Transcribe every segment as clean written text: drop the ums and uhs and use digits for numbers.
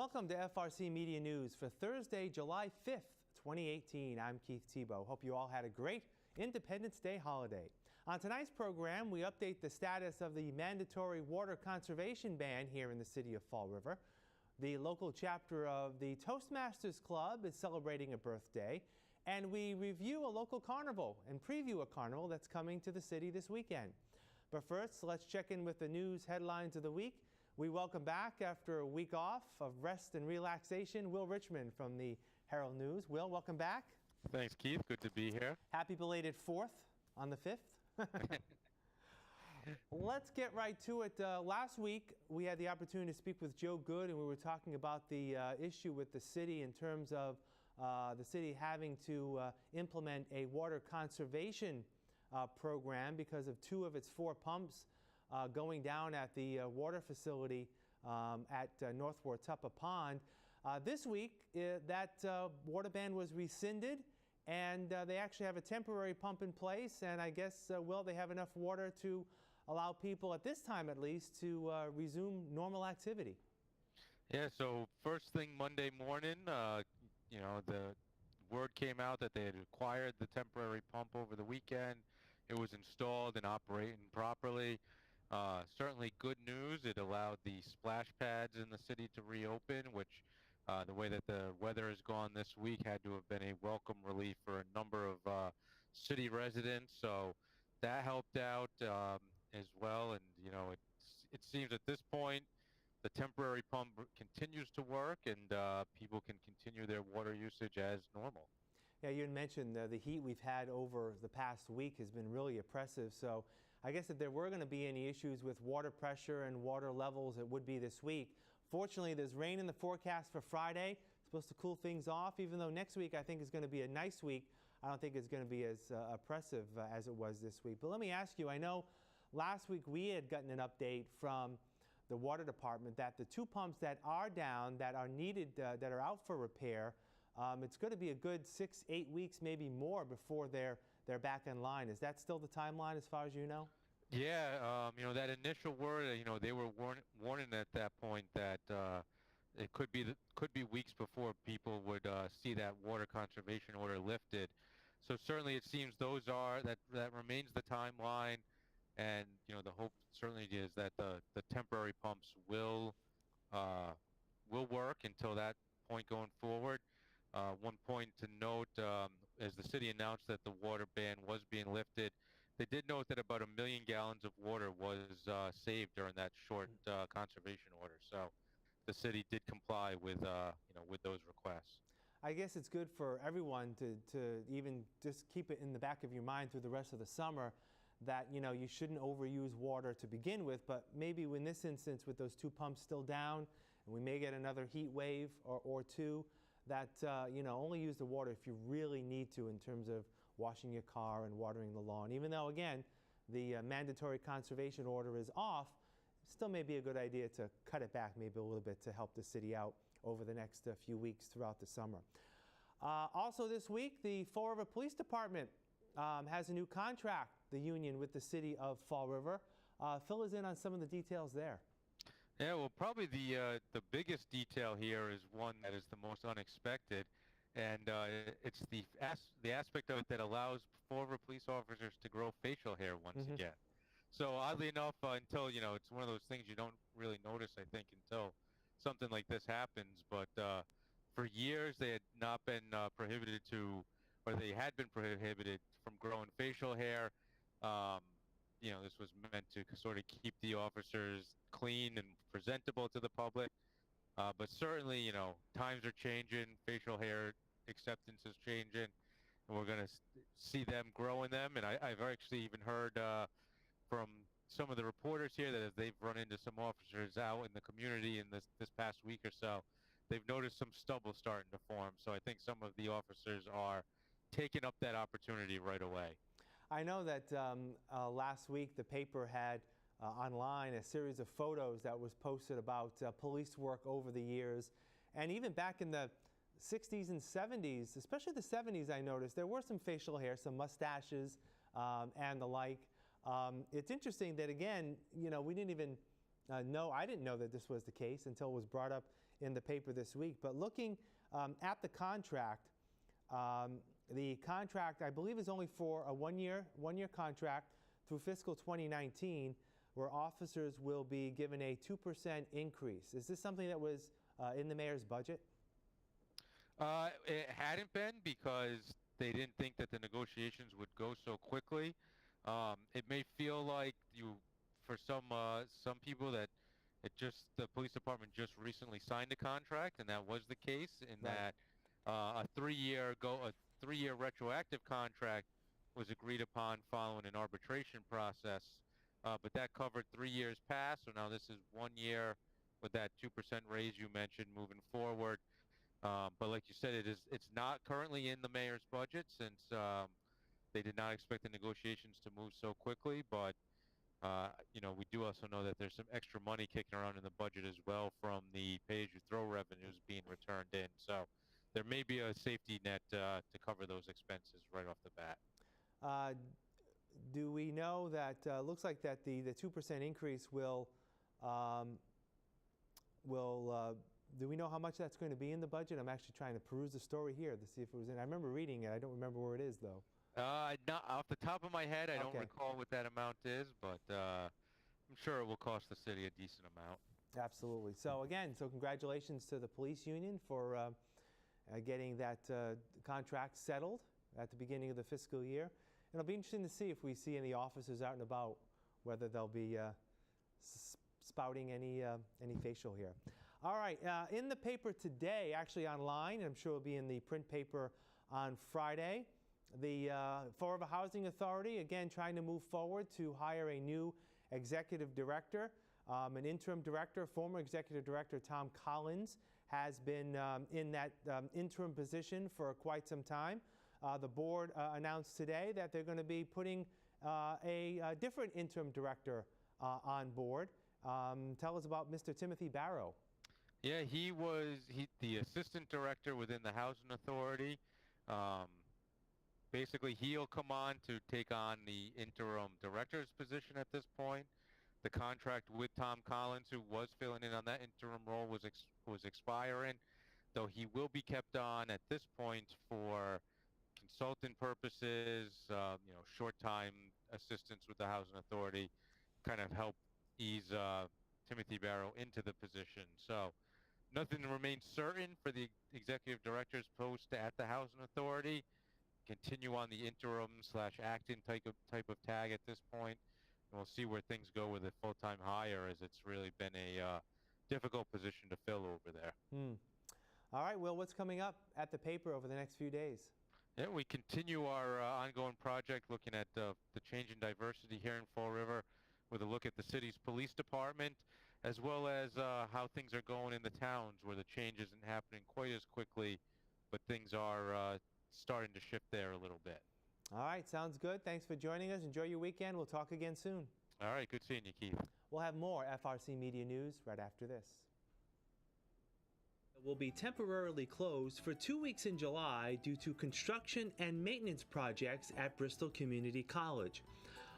Welcome to FRC Media News for Thursday, July 5th, 2018. I'm Keith Tebow. Hope you all had a great Independence Day holiday. On tonight's program, we update the status of the mandatory water conservation ban here in the city of Fall River. The local chapter of the Toastmasters Club is celebrating a birthday, and we review a local carnival and preview a carnival that's coming to the city this weekend. But first, let's check in with the news headlines of the week. We welcome back, after a week off of rest and relaxation, Will Richmond from the Herald News. Will, welcome back. Thanks, Keith. Good to be here. Happy belated 4th on the 5th. Let's get right to it. Last week, we had the opportunity to speak with Joe Good, and we were talking about the issue with the city in terms of the city having to implement a water conservation program because of 2 of its 4 pumps going down at the water facility at North Wartuppa Pond. This week, that water ban was rescinded, and they actually have a temporary pump in place, and I guess, Will, they have enough water to allow people, at this time at least, to resume normal activity. Yeah, so first thing Monday morning, the word came out that they had acquired the temporary pump over the weekend. It was installed and operating properly. Certainly good news. It allowed the splash pads in the city to reopen, which the way that the weather has gone this week had to have been a welcome relief for a number of city residents. So that helped out as well. And, it seems at this point the temporary pump continues to work, and people can continue their water usage as normal. Yeah, you had mentioned the heat we've had over the past week has been really oppressive. So I guess if there were going to be any issues with water pressure and water levels, it would be this week. Fortunately, there's rain in the forecast for Friday. It's supposed to cool things off, even though next week I think is going to be a nice week. I don't think it's going to be as oppressive as it was this week. But let me ask you, I know last week we had gotten an update from the water department that the 2 pumps that are down, that are needed, that are out for repair, it's going to be a good 6-8 weeks, maybe more, before they're back in line. Is that still the timeline as far as you know? Yeah, that initial word, they were warning at that point that it could be weeks before people would see that water conservation order lifted. So certainly it seems that remains the timeline, and the hope certainly is that the temporary pumps will work until that point going forward. One point to note, as the city announced that the water ban was being lifted, they did note that about 1 million gallons of water was saved during that short conservation order. So the city did comply with those requests. I guess it's good for everyone to even just keep it in the back of your mind through the rest of the summer that, you shouldn't overuse water to begin with, but maybe in this instance with those 2 pumps still down, and we may get another heat wave or 2, that, only use the water if you really need to in terms of washing your car and watering the lawn. Even though, again, the mandatory conservation order is off, still may be a good idea to cut it back maybe a little bit to help the city out over the next few weeks throughout the summer. Also this week, the Fall River Police Department has a new contract, the union, with the city of Fall River. Fill us in on some of the details there. Yeah, well, probably the biggest detail here is one that is the most unexpected, and it's the aspect of it that allows former police officers to grow facial hair once again. So oddly enough, until it's one of those things you don't really notice, I think, until something like this happens. But for years they had not been prohibited to, or they had been prohibited from growing facial hair. This was meant to sort of keep the officers clean and presentable to the public. But certainly, times are changing, facial hair acceptance is changing, and we're going to see them growing them. And I've actually even heard from some of the reporters here that as they've run into some officers out in the community in this past week or so, they've noticed some stubble starting to form. So I think some of the officers are taking up that opportunity right away. I know that last week the paper had online a series of photos that was posted about police work over the years. And even back in the 60s and 70s, especially the 70s, I noticed there were some facial hair, some mustaches and the like. It's interesting that, again, we didn't even No, I didn't know that this was the case until it was brought up in the paper this week. But looking at the contract, I believe, is only for a one-year contract through fiscal 2019, where officers will be given a 2% increase. Is this something that was in the mayor's budget? It hadn't been because they didn't think that the negotiations would go so quickly. It may feel like for some people that the police department just recently signed a contract, and that was the case. In Right. that a 3-year retroactive contract was agreed upon following an arbitration process, but that covered 3 years past. So now this is 1 year with that 2% raise you mentioned moving forward. But like you said, it's not currently in the mayor's budget since they did not expect the negotiations to move so quickly. But we do also know that there's some extra money kicking around in the budget as well from the pay-as-you-throw revenues being returned in. So there may be a safety net to cover those expenses right off the bat. Do we know that looks like that the 2% increase will do we know how much that's going to be in the budget? I'm actually trying to peruse the story here to see if it was in. I remember reading it. I don't remember where it is, though. Not off the top of my head, I don't Okay. recall what that amount is, but I'm sure it will cost the city a decent amount. Absolutely. So again, congratulations to the police union for getting that contract settled at the beginning of the fiscal year. And it'll be interesting to see if we see any officers out and about, whether they'll be spouting any facial hair. All right, in the paper today, actually online, and I'm sure it'll be in the print paper on Friday, the Fall River Housing Authority, again, trying to move forward to hire a new executive director. An interim director, former executive director Tom Collins, has been in that interim position for quite some time. The board announced today that they're going to be putting a different interim director on board. Tell us about Mr. Timothy Barrow. Yeah, he was the assistant director within the Housing Authority. Basically, he'll come on to take on the interim director's position at this point. The contract with Tom Collins, who was filling in on that interim role, was expiring, though he will be kept on at this point for consultant purposes, short-time assistance with the Housing Authority, kind of help ease Timothy Barrow into the position. So nothing remains certain for the executive director's post at the Housing Authority. Continue on the interim/acting type of tag at this point. And we'll see where things go with a full-time hire, as it's really been a difficult position to fill over there. All right, Will, what's coming up at the paper over the next few days? Yeah, we continue our ongoing project looking at the change in diversity here in Fall River with a look at the city's police department, as well as how things are going in the towns where the change isn't happening quite as quickly, but things are starting to shift there a little bit. All right, sounds good. Thanks for joining us. Enjoy your weekend. We'll talk again soon. All right, good seeing you, Keith. We'll have more FRC Media News right after this. Will be temporarily closed for 2 weeks in July due to construction and maintenance projects at Bristol Community College.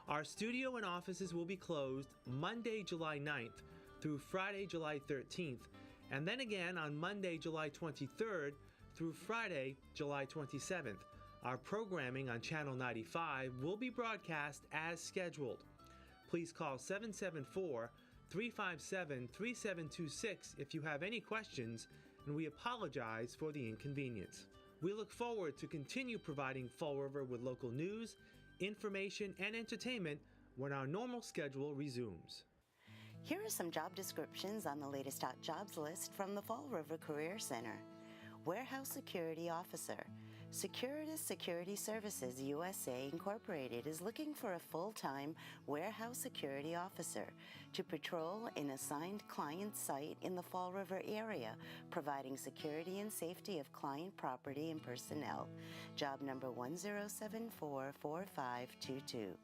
Our studio and offices will be closed Monday, July 9th through Friday, July 13th, and then again on Monday, July 23rd through Friday, July 27th. Our programming on Channel 95 will be broadcast as scheduled. Please call 774-357-3726 if you have any questions, and we apologize for the inconvenience. We look forward to continue providing Fall River with local news, information, and entertainment when our normal schedule resumes. Here are some job descriptions on the latest hot jobs list from the Fall River Career Center. Warehouse Security Officer. Securitas Security Services USA Incorporated is looking for a full-time warehouse security officer to patrol an assigned client site in the Fall River area, providing security and safety of client property and personnel. Job number 10744522.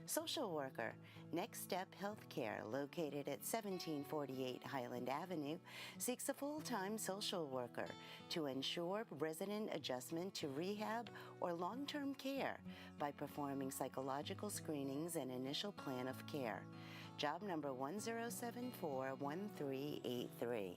Social worker. Next Step Healthcare, located at 1748 Highland Avenue, seeks a full-time social worker to ensure resident adjustment to rehab or long-term care by performing psychological screenings and initial plan of care. job number 10741383.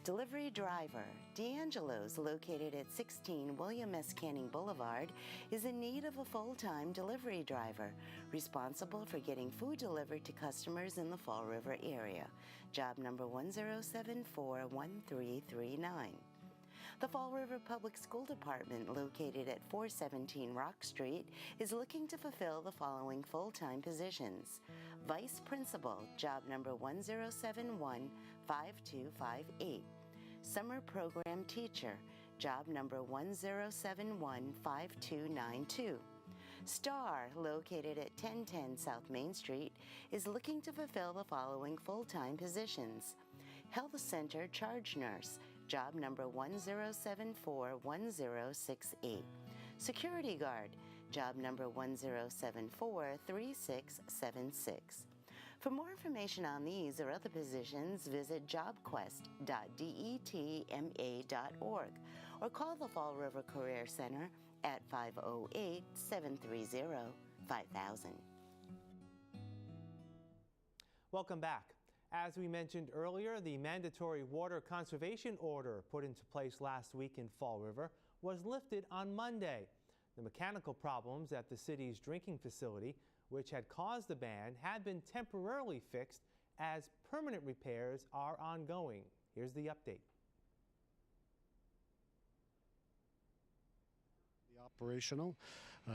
Delivery driver, D'Angelo's, located at 16 William S. Canning Boulevard, is in need of a full-time delivery driver responsible for getting food delivered to customers in the Fall River area. Job number 10741339. The Fall River Public School Department, located at 417 Rock Street, is looking to fulfill the following full-time positions. Vice Principal, job number 10715258. Summer Program Teacher, job number 10715292. Star, located at 1010 South Main Street, is looking to fulfill the following full-time positions. Health Center Charge Nurse, job number 10741068. Security Guard, job number 10743676. For more information on these or other positions, visit jobquest.detma.org or call the Fall River Career Center at 508-730-5000. Welcome back. As we mentioned earlier, the mandatory water conservation order put into place last week in Fall River was lifted on Monday. The mechanical problems at the city's drinking facility, which had caused the ban, had been temporarily fixed as permanent repairs are ongoing. Here's the update. Operational.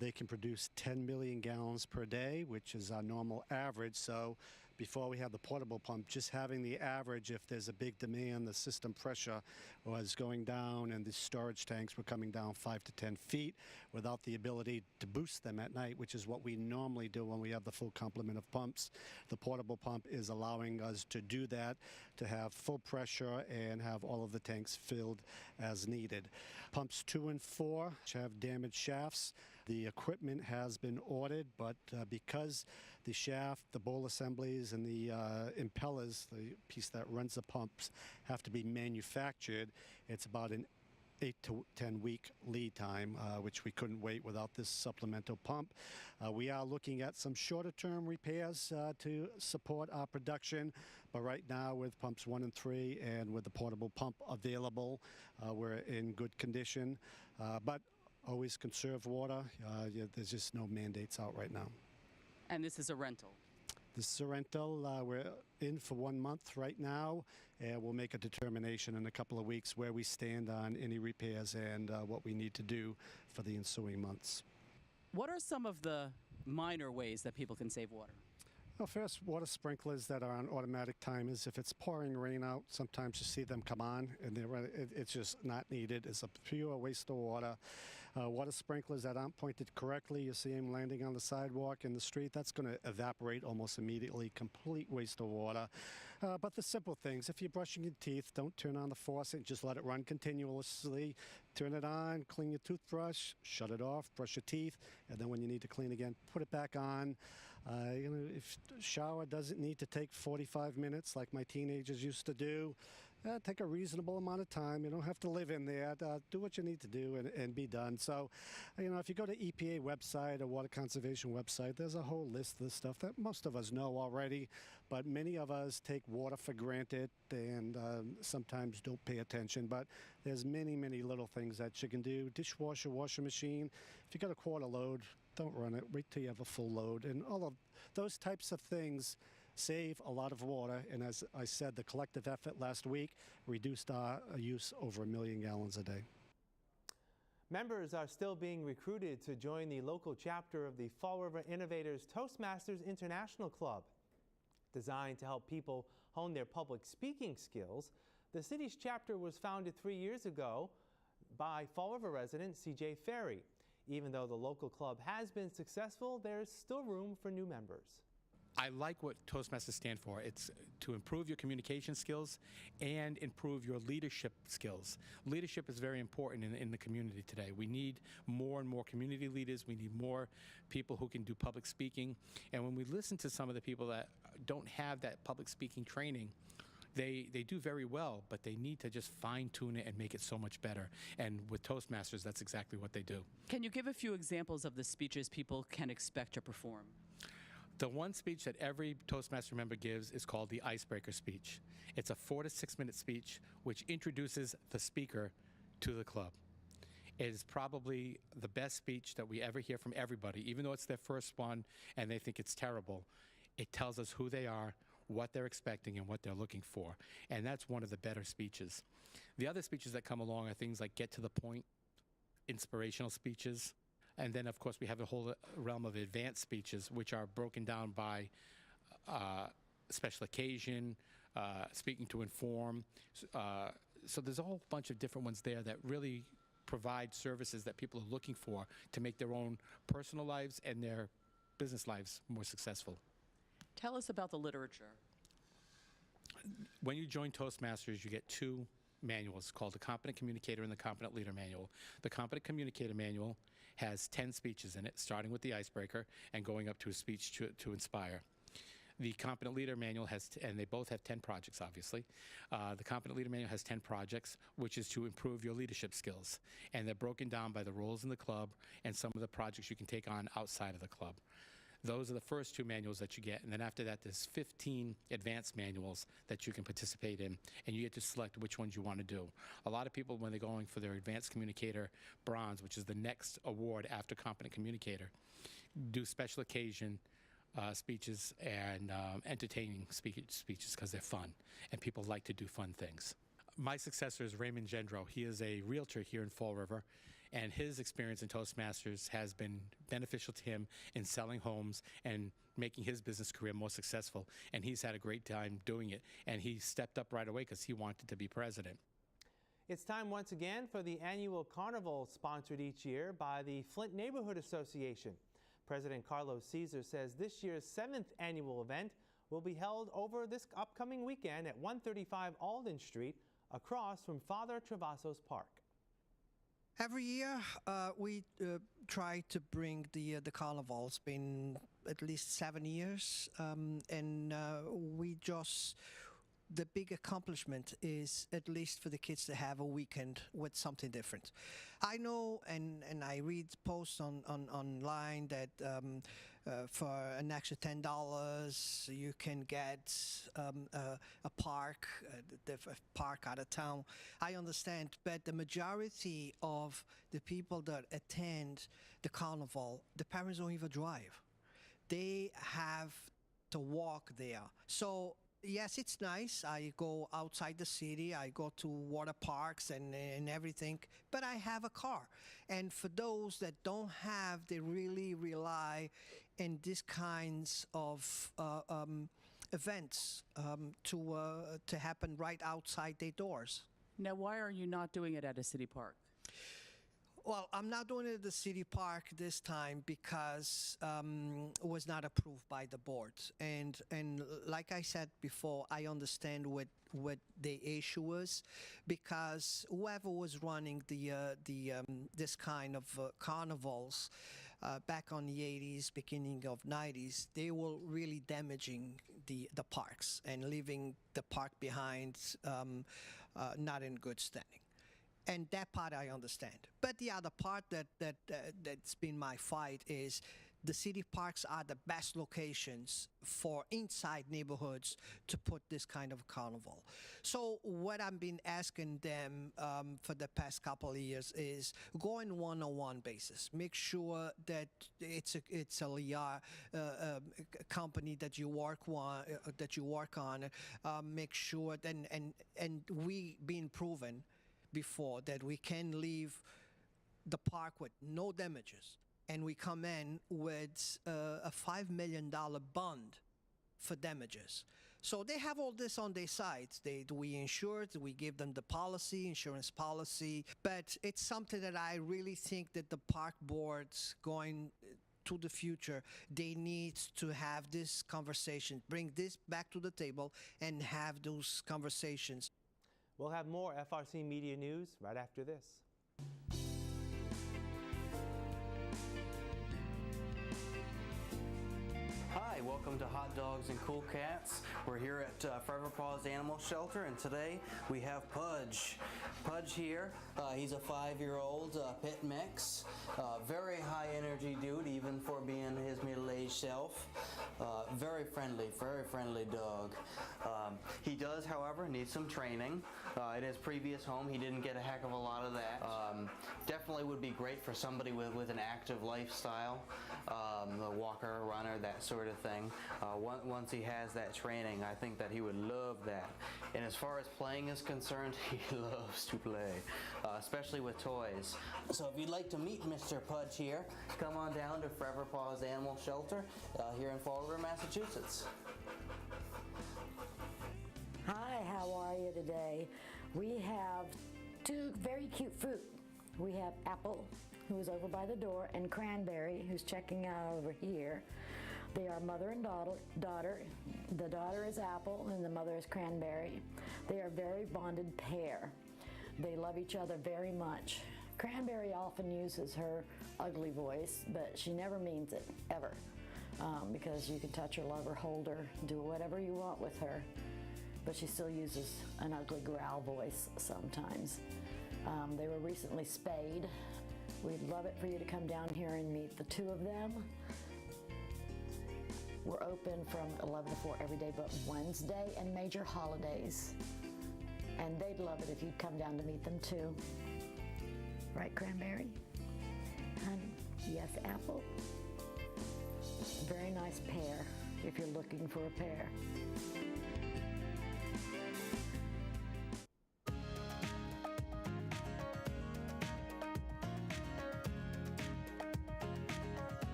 They can produce 10 million gallons per day, which is our normal average. So before we have the portable pump, just having the average, if there's a big demand, the system pressure was going down and the storage tanks were coming down 5 to 10 feet without the ability to boost them at night, which is what we normally do when we have the full complement of pumps. The portable pump is allowing us to do that, to have full pressure and have all of the tanks filled as needed. Pumps 2 and 4 have damaged shafts. The equipment has been ordered, but because the shaft, the bowl assemblies, and the impellers, the piece that runs the pumps, have to be manufactured, it's about an 8 to 10 week lead time, which we couldn't wait without this supplemental pump. We are looking at some shorter term repairs to support our production, but right now with pumps 1 and 3 and with the portable pump available, we're in good condition. But always conserve water. There's just no mandates out right now. And this is a rental? This is a rental. We're in for 1 month right now, and we'll make a determination in a couple of weeks where we stand on any repairs and what we need to do for the ensuing months. What are some of the minor ways that people can save water? Well, first, water sprinklers that are on automatic timers. If it's pouring rain out, sometimes you see them come on, and it's just not needed. It's a pure waste of water. Water sprinklers that aren't pointed correctly, you see them landing on the sidewalk in the street, that's going to evaporate almost immediately. Complete waste of water. But the simple things, if you're brushing your teeth, don't turn on the faucet, just let it run continuously. Turn it on, clean your toothbrush, shut it off, brush your teeth, and then when you need to clean again, put it back on. If shower doesn't need to take 45 minutes like my teenagers used to do, take a reasonable amount of time. You don't have to live in there. Do what you need to do and be done. So, if you go to EPA website or water conservation website, there's a whole list of stuff that most of us know already, but many of us take water for granted and sometimes don't pay attention. But there's many, many little things that you can do. Dishwasher, washing machine. If you got a quarter load, don't run it. Wait till you have a full load. And all of those types of things save a lot of water, and as I said, the collective effort last week reduced our use over 1 million gallons a day. Members are still being recruited to join the local chapter of the Fall River Innovators Toastmasters International Club. Designed to help people hone their public speaking skills, the city's chapter was founded 3 years ago by Fall River resident C.J. Ferry. Even though the local club has been successful, there's still room for new members. I like what Toastmasters stand for. It's to improve your communication skills and improve your leadership skills. Leadership is very important in the community today. We need more and more community leaders. We need more people who can do public speaking. And when we listen to some of the people that don't have that public speaking training, they do very well, but they need to just fine-tune it and make it so much better. And with Toastmasters, that's exactly what they do. Can you give a few examples of the speeches people can expect to perform? The one speech that every Toastmaster member gives is called the icebreaker speech. It's a 4 to 6 minute speech which introduces the speaker to the club. It is probably the best speech that we ever hear from everybody, even though it's their first one and they think it's terrible. It tells us who they are, what they're expecting, and what they're looking for. And that's one of the better speeches. The other speeches that come along are things like get to the point, inspirational speeches. And then, of course, we have the whole realm of advanced speeches, which are broken down by special occasion, speaking to inform. So there's a whole bunch of different ones there that really provide services that people are looking for to make their own personal lives and their business lives more successful. Tell us about the literature. When you join Toastmasters, you get two manuals called the Competent Communicator and the Competent Leader Manual. The Competent Communicator Manual has 10 speeches in it, starting with the icebreaker and going up to a speech to inspire. The Competent Leader Manual has, and they both have 10 projects, obviously. The Competent Leader Manual has 10 projects, which is to improve your leadership skills. And they're broken down by the roles in the club and some of the projects you can take on outside of the club. Those are the first two manuals that you get, and then after that, there's 15 advanced manuals that you can participate in, and you get to select which ones you want to do. A lot of people, when they're going for their Advanced Communicator Bronze, which is the next award after Competent Communicator, do special occasion speeches and entertaining speeches because they're fun, and people like to do fun things. My successor is Raymond Gendro. He is a realtor here in Fall River, and his experience in Toastmasters has been beneficial to him in selling homes and making his business career more successful. And he's had a great time doing it. And he stepped up right away because he wanted to be president. It's time once again for the annual carnival sponsored each year by the Flint Neighborhood Association. President Carlos Caesar says this year's 7th annual event will be held over this upcoming weekend at 135 Alden Street across from Father Travassos Park. Every year, we try to bring the carnival. It's been at least 7 years, and the big accomplishment is at least for the kids to have a weekend with something different. I know, and I read posts online that for an extra $10 you can get a park out of town. I understand, but the majority of the people that attend the carnival, the parents don't even drive. They have to walk there. So yes, it's nice. I go outside the city. I go to water parks and everything, but I have a car. And for those that don't have, they really rely on these kinds of events to happen right outside their doors. Now, why are you not doing it at a city park? Well, I'm not doing it at the city park this time because it was not approved by the board. And like I said before, I understand what the issue was, because whoever was running this kind of carnivals back on the 80s, beginning of 90s, they were really damaging the parks and leaving the park behind not in good standing. And that part I understand. But the other part that's been my fight is the city parks are the best locations for inside neighborhoods to put this kind of carnival. So what I've been asking them for the past couple of years is go on one-on-one basis. Make sure that it's a company that you work on. Make sure and we been proven before that we can leave the park with no damages, and we come in with a $5 million bond for damages. So they have all this on their sides. We insure it, we give them the insurance policy, but it's something that I really think that the park boards going to the future, they need to have this conversation, bring this back to the table and have those conversations. We'll have more FRC Media News right after this. Hi, welcome to Hot Dogs and Cool Cats. We're here at Forever Paws Animal Shelter, and today we have Pudge. Pudge here, he's a 5-year-old pit mix. Very high energy dude, even for being his middle-aged self. Very friendly dog. He does, however, need some training. In his previous home, he didn't get a heck of a lot of that. Definitely would be great for somebody with an active lifestyle, a walker, runner, that sort of thing. Once he has that training, I think that he would love that. And as far as playing is concerned, he loves to play, especially with toys. So if you'd like to meet Mr. Pudge here, come on down to Forever Paws Animal Shelter here in Fall River, Massachusetts. Hi, how are you today? We have 2 very cute fruit. We have Apple, who is over by the door, and Cranberry, who's checking out over here. They are mother and daughter. The daughter is Apple and the mother is Cranberry. They are a very bonded pair. They love each other very much. Cranberry often uses her ugly voice, but she never means it, ever. Because you can touch her, love her, hold her, do whatever you want with her. But she still uses an ugly growl voice sometimes. They were recently spayed. We'd love it for you to come down here and meet the 2 of them. We're open from 11 to 4 every day but Wednesday and major holidays. And they'd love it if you'd come down to meet them too. Right, Cranberry? Honey? Yes, Apple? Very nice pair if you're looking for a pair.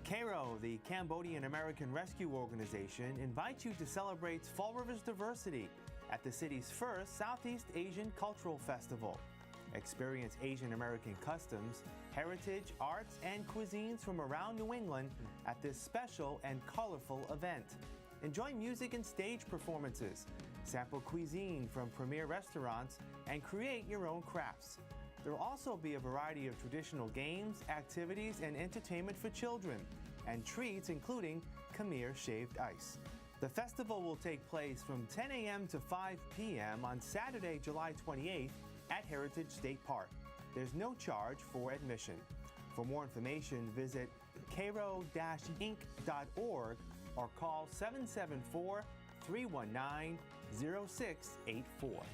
CARO, the Cambodian American Rescue Organization, invites you to celebrate Fall River's diversity at the city's first Southeast Asian Cultural Festival. Experience Asian American customs, heritage, arts, and cuisines from around New England at this special and colorful event. Enjoy music and stage performances, sample cuisine from premier restaurants, and create your own crafts. There will also be a variety of traditional games, activities, and entertainment for children, and treats including Khmer shaved ice. The festival will take place from 10 a.m. to 5 p.m. on Saturday, July 28th at Heritage State Park. There's no charge for admission. For more information, visit caro-inc.org or call 774-319-0684.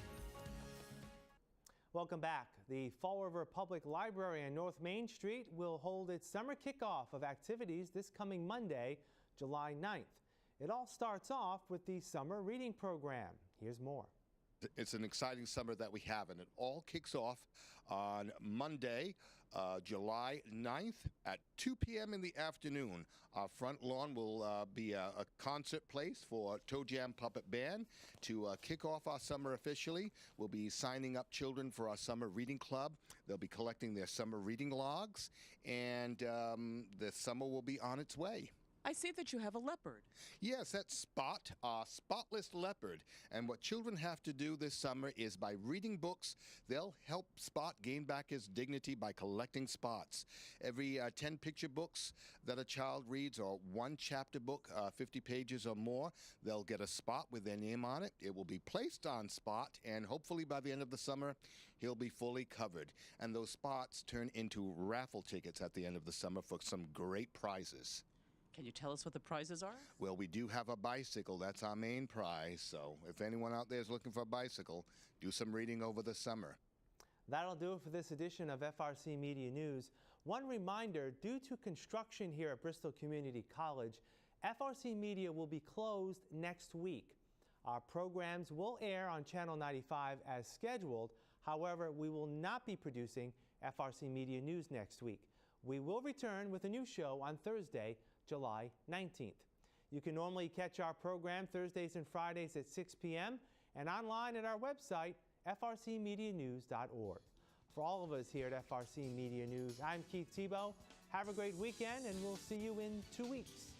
Welcome back. The Fall River Public Library on North Main Street will hold its summer kickoff of activities this coming Monday, July 9th. It all starts off with the summer reading program. Here's more. It's an exciting summer that we have, and it all kicks off on Monday, July 9th at 2 p.m. in the afternoon. Our front lawn will be a concert place for Toe Jam Puppet Band to kick off our summer officially. We'll be signing up children for our summer reading club. They'll be collecting their summer reading logs, and the summer will be on its way. I see that you have a leopard. Yes, that's Spot, our spotless leopard. And what children have to do this summer is by reading books, they'll help Spot gain back his dignity by collecting spots. Every 10 picture books that a child reads, or 1 chapter book, 50 pages or more, they'll get a spot with their name on it. It will be placed on Spot, and hopefully by the end of the summer, he'll be fully covered. And those spots turn into raffle tickets at the end of the summer for some great prizes. Can you tell us what the prizes are? Well, we do have a bicycle. That's our main prize. So if anyone out there is looking for a bicycle, do some reading over the summer. That'll do it for this edition of FRC Media News. One reminder, due to construction here at Bristol Community College, FRC Media will be closed next week. Our programs will air on Channel 95 as scheduled. However, we will not be producing FRC Media News next week. We will return with a new show on Thursday, July 19th. You can normally catch our program Thursdays and Fridays at 6 p.m. and online at our website, frcmedianews.org. For all of us here at FRC Media News, I'm Keith Tebow. Have a great weekend, and we'll see you in 2 weeks.